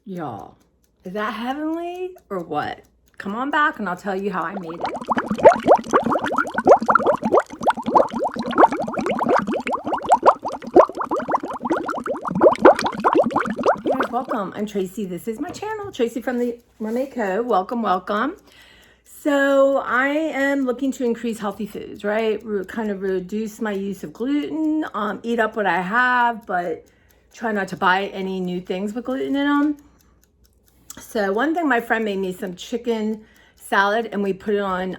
Y'all, is that heavenly or what? Come on back and I'll tell you how I made it. Hey guys, welcome. I'm Tracy. This is my channel, Tracy from the Mermaid Co. Welcome, welcome. So I am looking to increase healthy foods, right? Kind of reduce my use of gluten, eat up what I have, but try not to buy any new things with gluten in them. So one thing, my friend made me some chicken salad and we put it on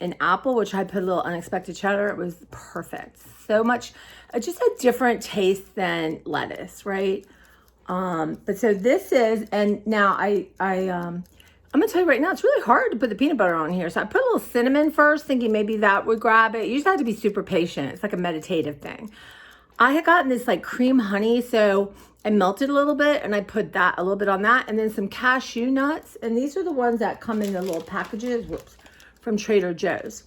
an apple, which I put a little unexpected cheddar. It was perfect. So much, just a different taste than lettuce, right? But so this is, and now I'm gonna tell you right now, it's really hard to put the peanut butter on here. So I put a little cinnamon first, thinking maybe that would grab it. You just have to be super patient. It's like a meditative thing. I had gotten this like cream honey, so I melted a little bit and I put that a little bit on that, and then some cashew nuts. And these are the ones that come in the little packages, from Trader Joe's.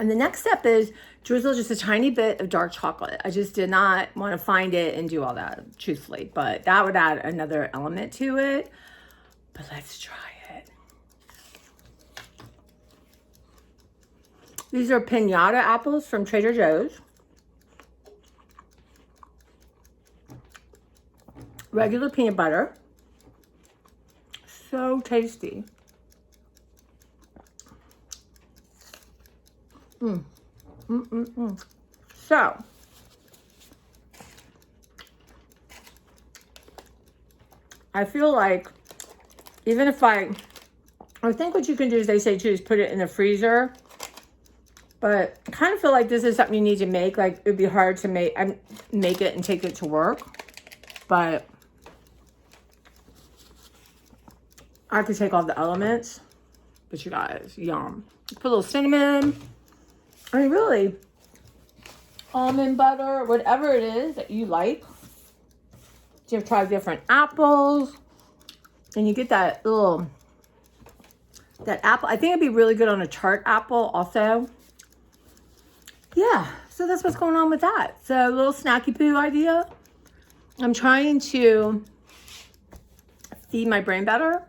And the next step is drizzle just a tiny bit of dark chocolate. I just did not want to find it and do all that, truthfully, but that would add another element to it. But let's try it. These are piñata apples from Trader Joe's. Regular peanut butter. So tasty. So, I feel like even if I think what you can do is, they say too, is put it in the freezer. But I kind of feel like this is something you need to make. Like, it'd be hard to make it and take it to work. But I could take all the elements. But you guys, yum. Put a little cinnamon. I mean, really, almond butter, whatever it is that you like. You try different apples. And you get that apple. I think it'd be really good on a tart apple also. Yeah, so that's what's going on with that. So a little snacky poo idea. I'm trying to feed my brain better,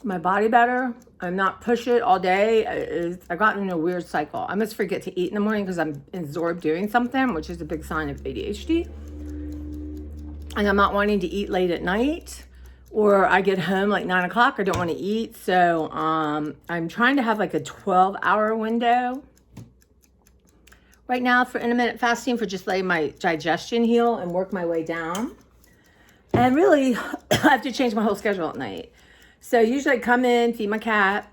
my body better. I'm not push it all day. I got in a weird cycle. I must forget to eat in the morning because I'm absorbed doing something, which is a big sign of ADHD. And I'm not wanting to eat late at night, or I get home like 9 o'clock. I don't want to eat. So I'm trying to have like a 12-hour window right now for intermittent fasting, for just letting my digestion heal and work my way down. And really, I have to change my whole schedule at night. So usually I come in, feed my cat,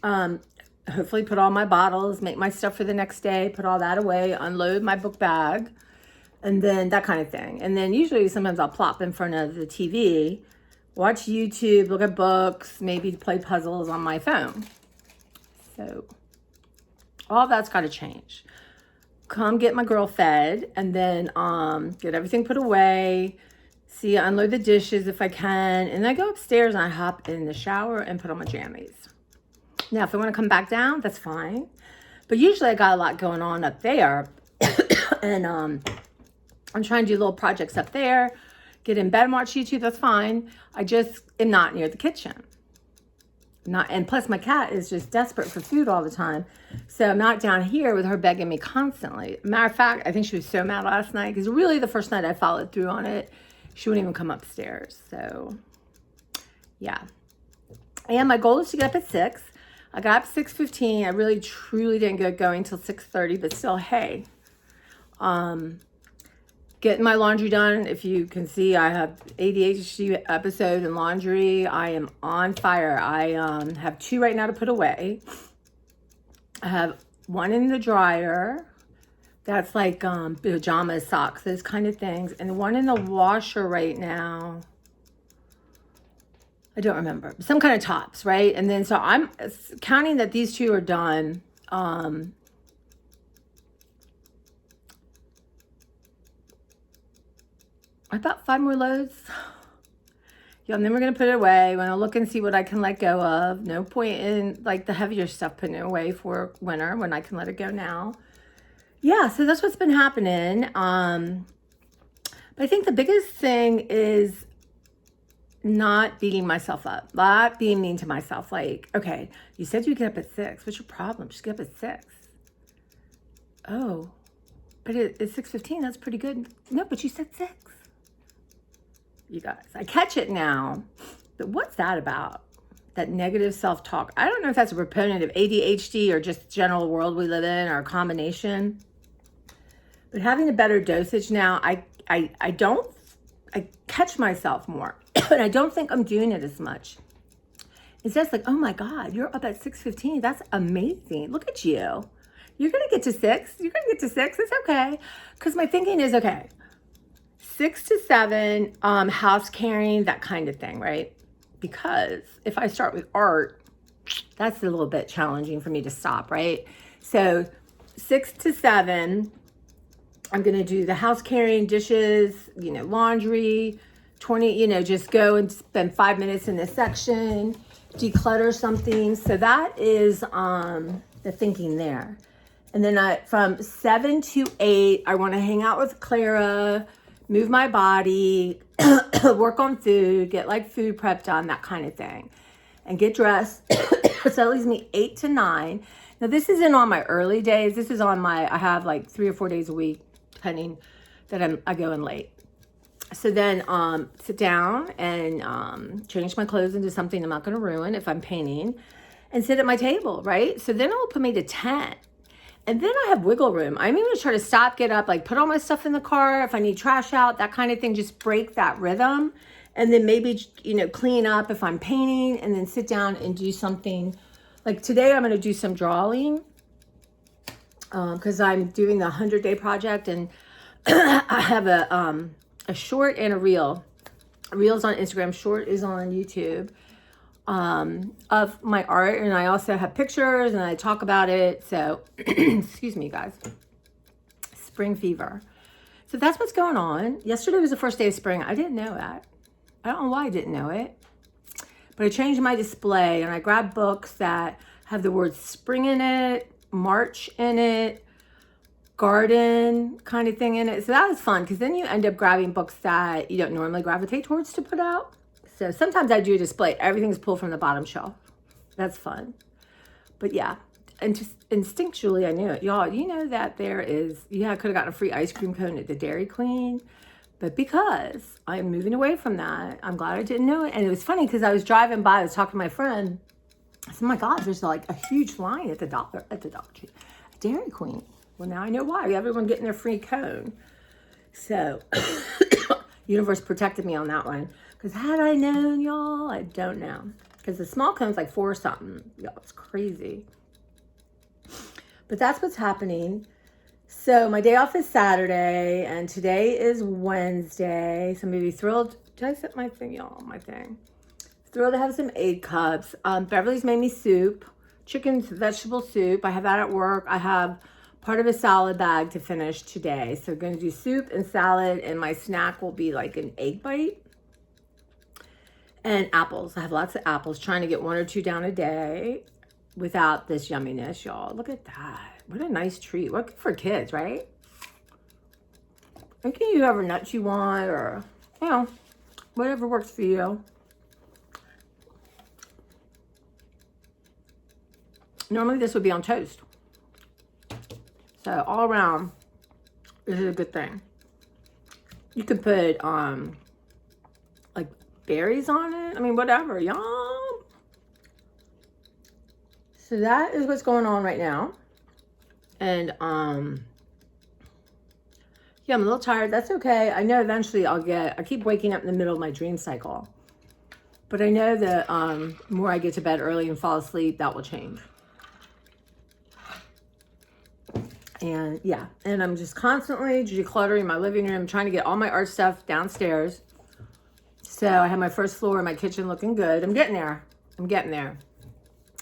hopefully put all my bottles, make my stuff for the next day, put all that away, unload my book bag, and then that kind of thing. And then usually sometimes I'll plop in front of the TV, watch YouTube, look at books, maybe play puzzles on my phone. So all that's got to change. Come get my girl fed, and then get everything put away. Unload the dishes if I can, and then I go upstairs and I hop in the shower and put on my jammies. Now, if I want to come back down, that's fine. But usually I got a lot going on up there, and I'm trying to do little projects up there. Get in bed and watch YouTube. That's fine. I just am not near the kitchen. And plus my cat is just desperate for food all the time. So I'm not down here with her begging me constantly. Matter of fact, I think she was so mad last night because really the first night I followed through on it, she wouldn't even come upstairs. So yeah. And my goal is to get up at 6. I got up 6:15. I really truly didn't get going till 6:30, but still, hey. Getting my laundry done. If you can see, I have ADHD episode in laundry. I am on fire. I have 2 right now to put away. I have 1 in the dryer. That's like pajamas, socks, those kind of things. And 1 in the washer right now. I don't remember. Some kind of tops, right? And then so I'm counting that these 2 are done. I got 5 more loads. Yeah, and then we're going to put it away. When I look and see what I can let go of. No point in like the heavier stuff putting it away for winter when I can let it go now. Yeah, so that's what's been happening. But I think the biggest thing is not beating myself up, not being mean to myself. Like, okay, you said you get up at 6. What's your problem? Just get up at 6. Oh, but it's 6:15. That's pretty good. No, but you said 6. You guys, I catch it now. But what's that about? That negative self-talk. I don't know if that's a proponent of ADHD or just general world we live in or a combination. But having a better dosage now, I catch myself more. And I don't think I'm doing it as much. It's just like, oh my God, you're up at 6:15. That's amazing. Look at you. You're going to get to 6. You're going to get to 6. It's okay. Because my thinking is, okay, 6 to 7, house carrying, that kind of thing, right? Because if I start with art, that's a little bit challenging for me to stop, right? So 6 to 7, I'm going to do the house carrying, dishes, laundry, 20, just go and spend 5 minutes in this section, declutter something. So that is the thinking there. And then from 7 to 8, I want to hang out with Clara, move my body, work on food, get like food prep done, that kind of thing, and get dressed. So that leaves me 8 to 9. Now this isn't on my early days. This is on I have like 3 or 4 days a week, depending that I go in late. So then sit down and change my clothes into something I'm not going to ruin if I'm painting, and sit at my table, right? So then it'll put me to 10. And then I have wiggle room. I'm even going to try to stop, get up, like put all my stuff in the car. If I need trash out, that kind of thing, just break that rhythm. And then maybe, clean up if I'm painting, and then sit down and do something. Like today, I'm going to do some drawing because I'm doing the 100-day project. And I have a short and a reel. A reel's on Instagram, short is on YouTube. Of my art, and I also have pictures and I talk about it. So excuse me guys, spring fever. So that's what's going on. Yesterday was the first day of spring. I didn't know that. I don't know why I didn't know it, but I changed my display and I grabbed books that have the word spring in it, March in it, garden kind of thing in it. So that was fun, because then you end up grabbing books that you don't normally gravitate towards to put out. So sometimes I do a display. Everything's pulled from the bottom shelf. That's fun. But yeah, and just instinctually I knew it. Y'all, you know that there is, I could have gotten a free ice cream cone at the Dairy Queen. But because I'm moving away from that, I'm glad I didn't know it. And it was funny because I was driving by, I was talking to my friend. I said, oh my God, there's like a huge line at the Dollar Tree, Dairy Queen. Well, now I know why. Everyone getting their free cone. So universe protected me on that one. Because had I known, y'all, I don't know. Because the small cone's like 4 something. Y'all, it's crazy. But that's what's happening. So my day off is Saturday, and today is Wednesday. So I'm maybe thrilled. Did I set my thing, y'all? My thing. Thrilled to have some egg cups. Beverly's made me soup. Chicken vegetable soup. I have that at work. I have part of a salad bag to finish today. So I'm going to do soup and salad, and my snack will be like an egg bite. And apples. I have lots of apples, trying to get 1 or 2 down a day without this yumminess, y'all. Look at that. What a nice treat. What good for kids, right? You can use whatever nuts you want, or, whatever works for you. Normally this would be on toast. So all around, this is a good thing. You could put, like, berries on it. I mean, whatever. Yum. So that is what's going on right now. And yeah, I'm a little tired. That's okay. I know eventually I keep waking up in the middle of my dream cycle, but I know that the more I get to bed early and fall asleep, that will change. And yeah, and I'm just constantly decluttering my living room, trying to get all my art stuff downstairs. So I have my first floor in my kitchen looking good. I'm getting there.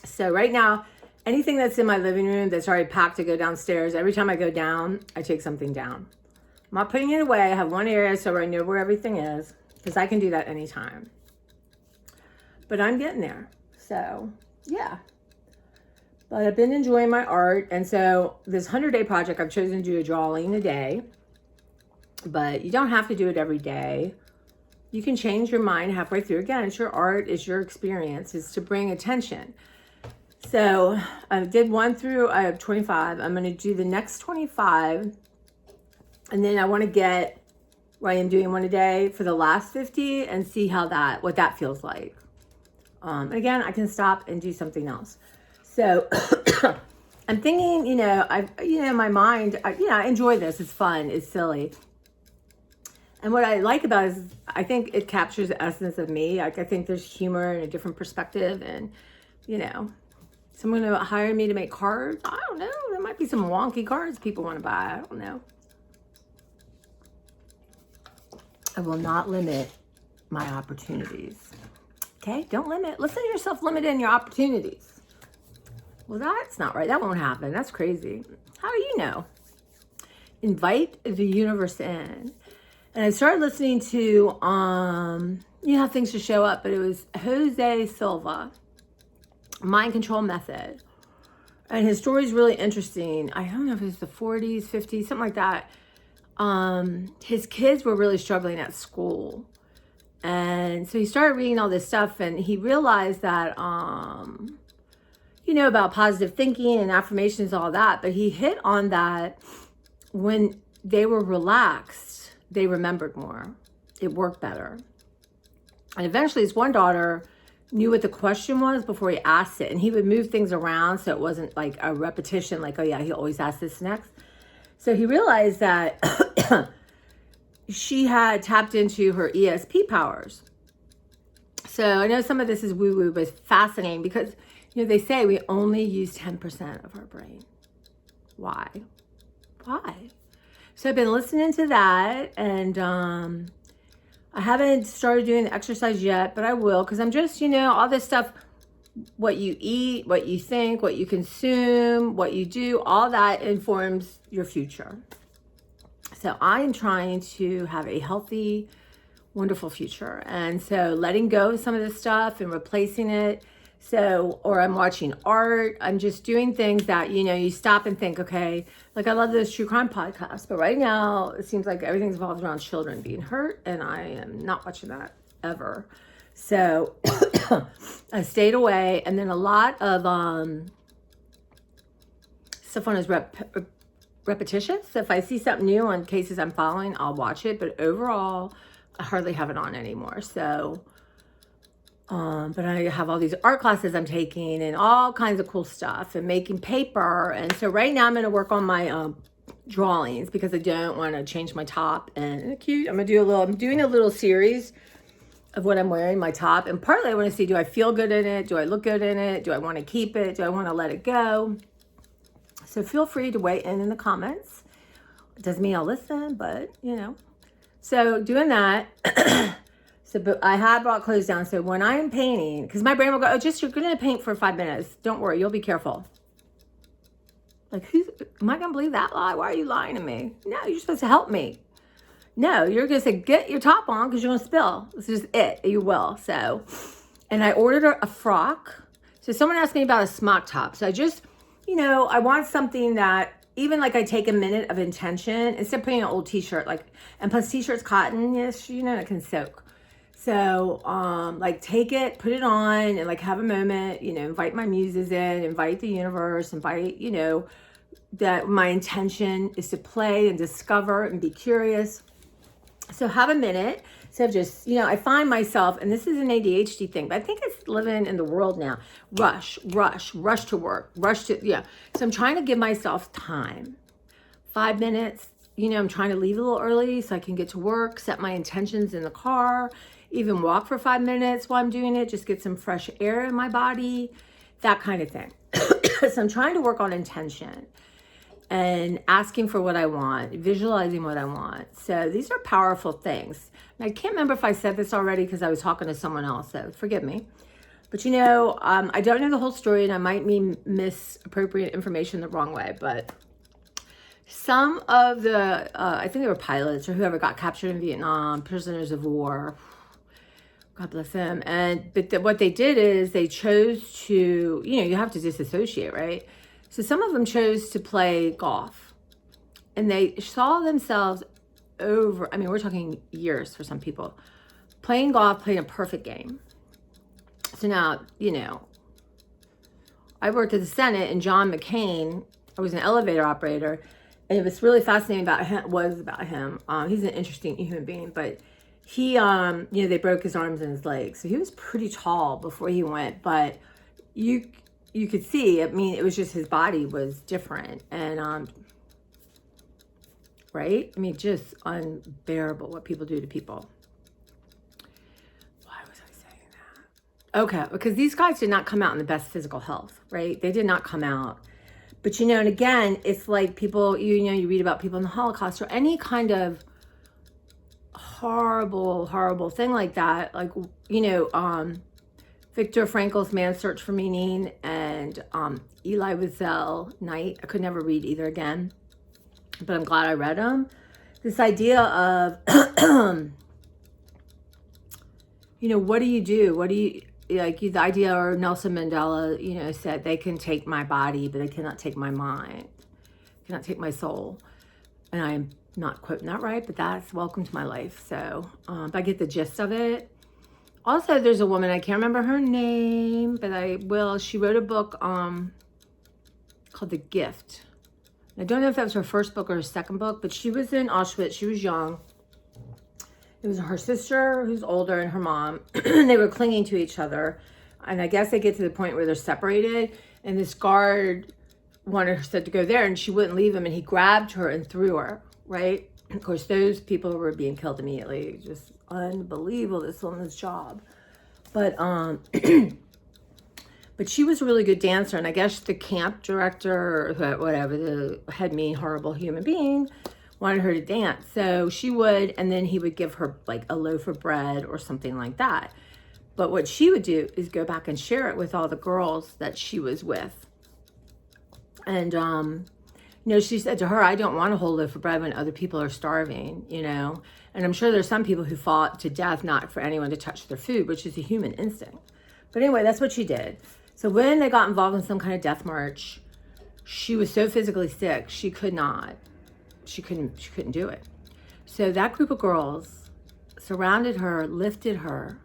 So right now, anything that's in my living room that's already packed to go downstairs, every time I go down, I take something down. I'm not putting it away. I have one area so I know where everything is, because I can do that anytime. But I'm getting there. So yeah. But I've been enjoying my art. And so this 100-day project, I've chosen to do a drawing a day. But you don't have to do it every day. You can change your mind halfway through. Again, it's your art, it's your experience, is to bring attention. So I did 1 through 25. I'm going to do the next 25. And then I want to get where I am doing 1 a day for the last 50 and see what that feels like. Again, I can stop and do something else. So I'm thinking, my mind, I enjoy this. It's fun. It's silly. And what I like about it is I think it captures the essence of me. Like, I think there's humor and a different perspective. And, someone to hire me to make cards. I don't know. There might be some wonky cards people want to buy. I don't know. I will not limit my opportunities. Okay? Don't limit. Listen to yourself limiting your opportunities. Well, that's not right. That won't happen. That's crazy. How do you know? Invite the universe in. And I started listening to, how things should show up, but it was Jose Silva, Mind Control Method. And his story is really interesting. I don't know if it was the 40s, 50s, something like that. His kids were really struggling at school. And so he started reading all this stuff, and he realized that, about positive thinking and affirmations, all that. But he hit on that when they were relaxed, they remembered more. It worked better. And eventually his one daughter knew what the question was before he asked it. And he would move things around so it wasn't like a repetition, like, oh yeah, he always asks this next. So he realized that she had tapped into her ESP powers. So I know some of this is woo-woo, but it's fascinating because, they say we only use 10% of our brain. Why? So I've been listening to that, and I haven't started doing the exercise yet, but I will, because I'm just, all this stuff, what you eat, what you think, what you consume, what you do, all that informs your future. So I'm trying to have a healthy, wonderful future. And so letting go of some of this stuff and replacing it. Or I'm watching art. I'm just doing things that, you stop and think, okay, like I love those true crime podcasts, but right now it seems like everything's involved around children being hurt, and I am not watching that ever. So I stayed away. And then a lot of stuff on is repetitious. So if I see something new on cases I'm following, I'll watch it. But overall, I hardly have it on anymore. So but I have all these art classes I'm taking and all kinds of cool stuff and making paper. And so right now I'm going to work on my drawings because I don't want to change my top. And cute, I'm doing a little series of what I'm wearing, my top. And partly I want to see, do I feel good in it? Do I look good in it? Do I want to keep it? Do I want to let it go? So feel free to weigh in the comments. It doesn't mean I'll listen, but So doing that. So, but I have brought clothes down. So when I'm painting, because my brain will go, you're going to paint for 5 minutes. Don't worry, you'll be careful. Like, am I going to believe that lie? Why are you lying to me? No, you're supposed to help me. No, you're going to say, get your top on because you're going to spill. This is just it. You will. So, and I ordered a frock. So someone asked me about a smock top. So I just, I want something that, even like I take a minute of intention instead of putting an old t-shirt, and plus t-shirt's cotton, yes, it can soak. So, take it, put it on, and have a moment, invite my muses in, invite the universe, invite, that my intention is to play and discover and be curious. So have a minute. So just, I find myself, and this is an ADHD thing, but I think it's living in the world now. Rush to work, So I'm trying to give myself time. 5 minutes, I'm trying to leave a little early so I can get to work, set my intentions in the car, even walk for 5 minutes while I'm doing it, just get some fresh air in my body, that kind of thing. So I'm trying to work on intention and asking for what I want, visualizing what I want. So these are powerful things. And I can't remember if I said this already because I was talking to someone else, so forgive me. But I don't know the whole story, and I might mean misappropriate information the wrong way, but some of the, I think they were pilots or whoever got captured in Vietnam, prisoners of war, God bless them. But what they did is they chose to, you have to disassociate, right? So some of them chose to play golf, and they saw themselves we're talking years for some people, playing golf, playing a perfect game. So now, I worked at the Senate, and John McCain, I was an elevator operator, and it was really fascinating about him. He's an interesting human being, but he, they broke his arms and his legs. So he was pretty tall before he went, but you could see, I mean, it was just his body was different. And, right? I mean, just unbearable what people do to people. Why was I saying that? Okay, because these guys did not come out in the best physical health, right? They did not come out. But, and again, it's like people, you read about people in the Holocaust or any kind of horrible thing like that. Like, Viktor Frankl's Man's Search for Meaning and Elie Wiesel, Night. I could never read either again, but I'm glad I read them. This idea of, what do you do? What do you, like the idea, or Nelson Mandela, said, they can take my body, but they cannot take my mind, cannot take my soul. And I'm not quoting that right, but that's welcome to my life. So I get the gist of it. Also, there's a woman, I can't remember her name, but I will. She wrote a book called The Gift. I don't know if that was her first book or her second book, but she was in Auschwitz. She was young. It was her sister who's older and her mom. They were clinging to each other. And I guess they get to the point where they're separated. And this guard wanted her said to go there, and she wouldn't leave him. And he grabbed her and threw her, right? Of course, those people were being killed immediately. Just unbelievable, this woman's job. But but she was a really good dancer, and I guess the camp director or whatever, the head mean, horrible human being, wanted her to dance. So she would, and then he would give her like a loaf of bread or something like that. But what she would do is go back and share it with all the girls that she was with. And she said to her, I don't want a whole loaf of bread when other people are starving, And I'm sure there's some people who fought to death not for anyone to touch their food, which is a human instinct. But anyway, that's what she did. So when they got involved in some kind of death march, she was so physically sick, she couldn't do it. So that group of girls surrounded her, lifted her,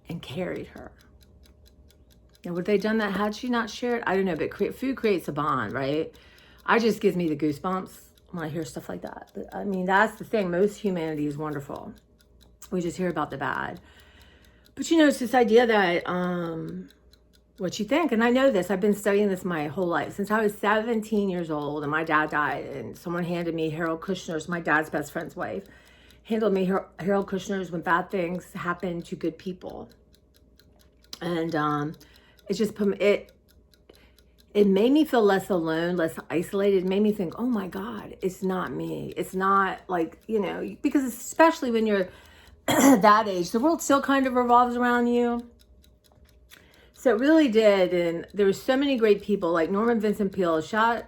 and carried her. Now, would they done that had she not shared? I don't know, but food creates a bond, right? I just gives me the goosebumps when I hear stuff like that. But, I mean, that's the thing. Most humanity is wonderful. We just hear about the bad. But, it's this idea that what you think. And I know this. I've been studying this my whole life. Since I was 17 years old and my dad died. And someone handed me Harold Kushner's, my dad's best friend's wife, handled me Harold Kushner's When Bad Things Happen to Good People. And it made me feel less alone, less isolated. It made me think, oh my God, it's not me. It's not like, because especially when you're that age, the world still kind of revolves around you. So it really did. And there were so many great people like Norman Vincent Peale, Shed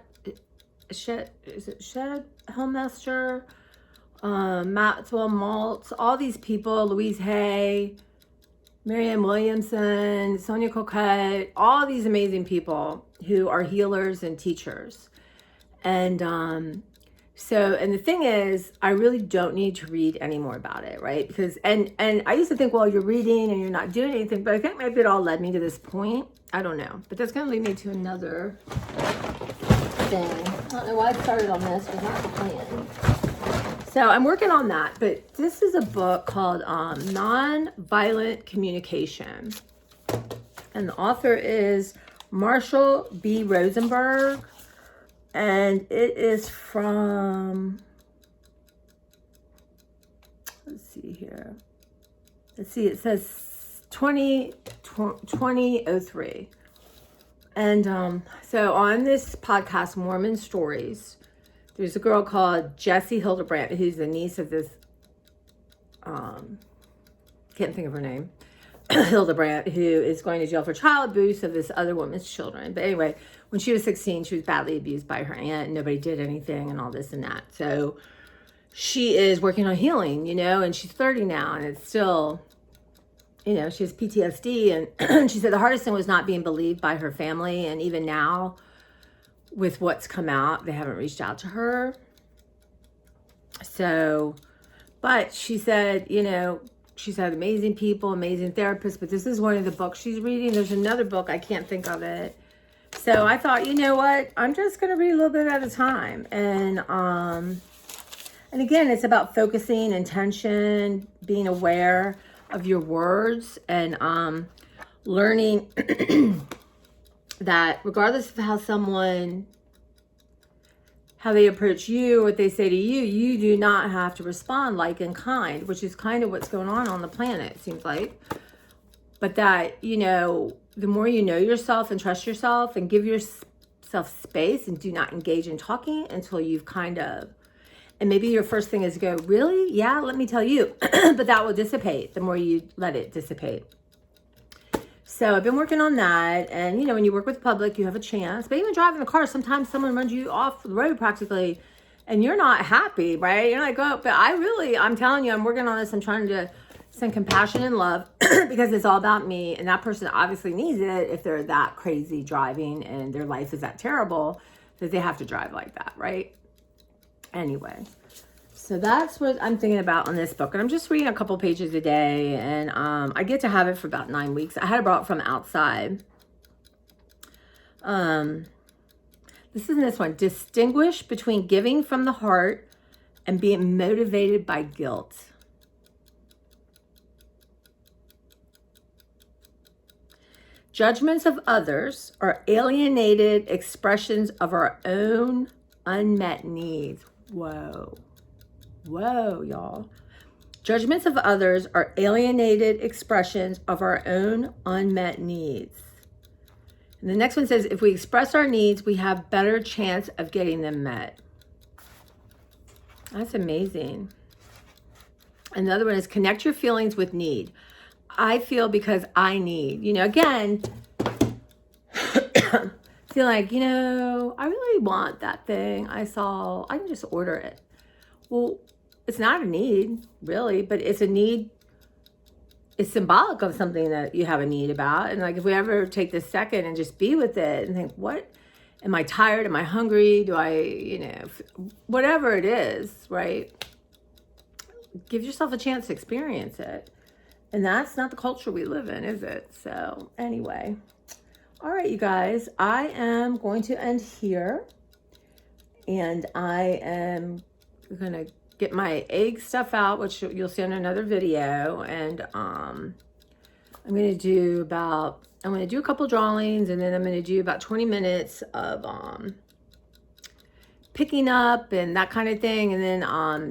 Helmester, Maxwell Maltz, all these people, Louise Hay, Marianne Williamson, Sonia Coquette, all these amazing people who are healers and teachers. And and the thing is, I really don't need to read any more about it, right? Because, and I used to think, well, you're reading and you're not doing anything, but I think maybe it all led me to this point. I don't know, but that's going to lead me to another thing. I don't know why I started on this, but not the plan. So I'm working on that, but this is a book called Nonviolent Communication. And the author is Marshall B. Rosenberg. And it is from, let's see here. Let's see, it says 2003. And so on this podcast, Mormon Stories, there's a girl called Jessie Hildebrandt, who's the niece of this, can't think of her name, Hildebrandt, who is going to jail for child abuse of this other woman's children. But anyway, when she was 16, she was badly abused by her aunt, and nobody did anything and all this and that. So she is working on healing, and she's 30 now, and it's still, she has PTSD. And she said the hardest thing was not being believed by her family. And even now, with what's come out, they haven't reached out to her. So, but she said, she's had amazing people, amazing therapists, but this is one of the books she's reading. There's another book, I can't think of it. So I thought, you know what? I'm just going to read a little bit at a time. And again, it's about focusing, intention, being aware of your words, and learning that regardless of how they approach you, what they say to you, you do not have to respond like in kind, which is kind of what's going on the planet, it seems like. But that, you know, the more you know yourself and trust yourself and give yourself space and do not engage in talking until you've kind of, and maybe your first thing is to go, really? Yeah, let me tell you. But that will dissipate the more you let it dissipate. So I've been working on that. And, you know, when you work with the public, you have a chance. But even driving the car, sometimes someone runs you off the road practically and you're not happy, right? You're like, oh, but I'm telling you, I'm working on this. I'm trying to send compassion and love because it's all about me. And that person obviously needs it if they're that crazy driving and their life is that terrible that they have to drive like that, right? Anyway, so that's what I'm thinking about on this book. And I'm just reading a couple pages a day. And I get to have it for about 9 weeks. I had it brought from outside. This is this one. Distinguish between giving from the heart and being motivated by guilt. Judgments of others are alienated expressions of our own unmet needs. Whoa, y'all. Judgments of others are alienated expressions of our own unmet needs. And the next one says, if we express our needs, we have better chance of getting them met. That's amazing. Another one is connect your feelings with need. I feel because I need, you know, again, feel like, you know, I really want that thing I can just order it. Well, it's not a need, really, but it's a need. It's symbolic of something that you have a need about. And like, if we ever take this second and just be with it and think, what, am I tired? Am I hungry? Do I, you know, whatever it is, right? Give yourself a chance to experience it. And that's not the culture we live in, is it? So anyway, all right, you guys, I am going to end here. And I am going to get my egg stuff out, which you'll see in another video. And I'm going to do a couple drawings, and then I'm going to do about 20 minutes of picking up and that kind of thing. And then I want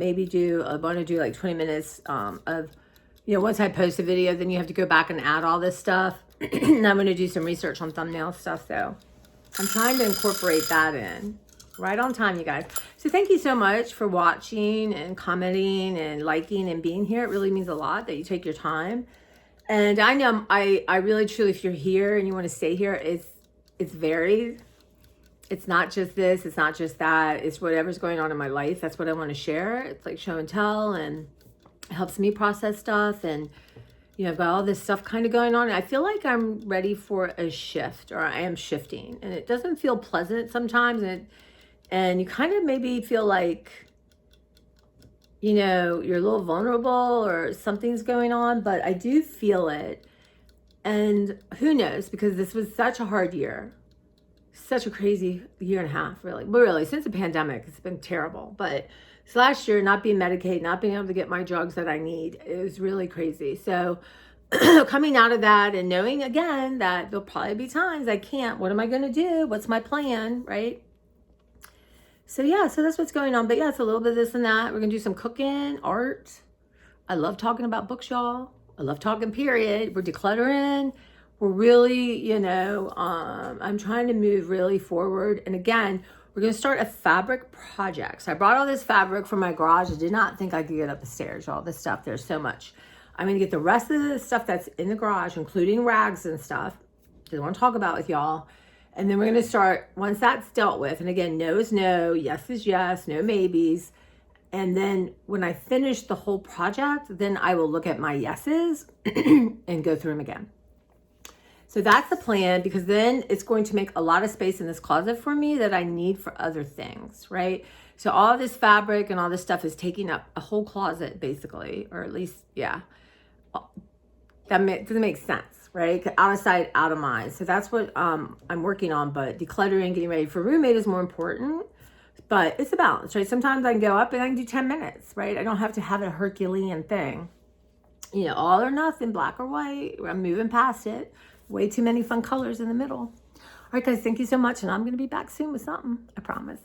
to do like 20 minutes of, you know, once I post a video, then you have to go back and add all this stuff. And I'm going to do some research on thumbnail stuff. So I'm trying to incorporate that in. Right on time, you guys. So thank you so much for watching and commenting and liking and being here. It really means a lot that you take your time. And I know I really truly, if you're here and you want to stay here, it's varied. It's not just this, it's not just that. It's whatever's going on in my life. That's what I want to share. It's like show and tell, and it helps me process stuff. And you know, I've got all this stuff kind of going on. I feel like I'm ready for a shift, or I am shifting, and it doesn't feel pleasant sometimes. And you kind of maybe feel like, you know, you're a little vulnerable or something's going on, but I do feel it. And who knows, because this was such a hard year, such a crazy year and a half, really. But really, since the pandemic, it's been terrible. But this last year, not being medicated, not being able to get my drugs that I need, it was really crazy. So coming out of that and knowing again that there'll probably be times I can't, what am I going to do? What's my plan, right? So yeah, so that's what's going on. But yeah, it's a little bit of this and that. We're going to do some cooking, art. I love talking about books, y'all. I love talking, period. We're decluttering. We're really, you know, I'm trying to move really forward. And again, we're going to start a fabric project. So I brought all this fabric from my garage. I did not think I could get up the stairs, all this stuff. There's so much. I'm going to get the rest of the stuff that's in the garage, including rags and stuff, that I want to talk about with y'all. And then we're going to start, once that's dealt with, and again, no is no, yes is yes, no maybes. And then when I finish the whole project, then I will look at my yeses and go through them again. So that's the plan, because then it's going to make a lot of space in this closet for me that I need for other things, right? So all this fabric and all this stuff is taking up a whole closet basically, or at least, yeah. doesn't make sense, right? Out of sight, out of mind. So that's what I'm working on. But decluttering, getting ready for roommate is more important. But it's a balance, right? Sometimes I can go up and I can do 10 minutes, right? I don't have to have a Herculean thing. You know, all or nothing, black or white. I'm moving past it. Way too many fun colors in the middle. All right, guys, thank you so much. And I'm going to be back soon with something, I promise.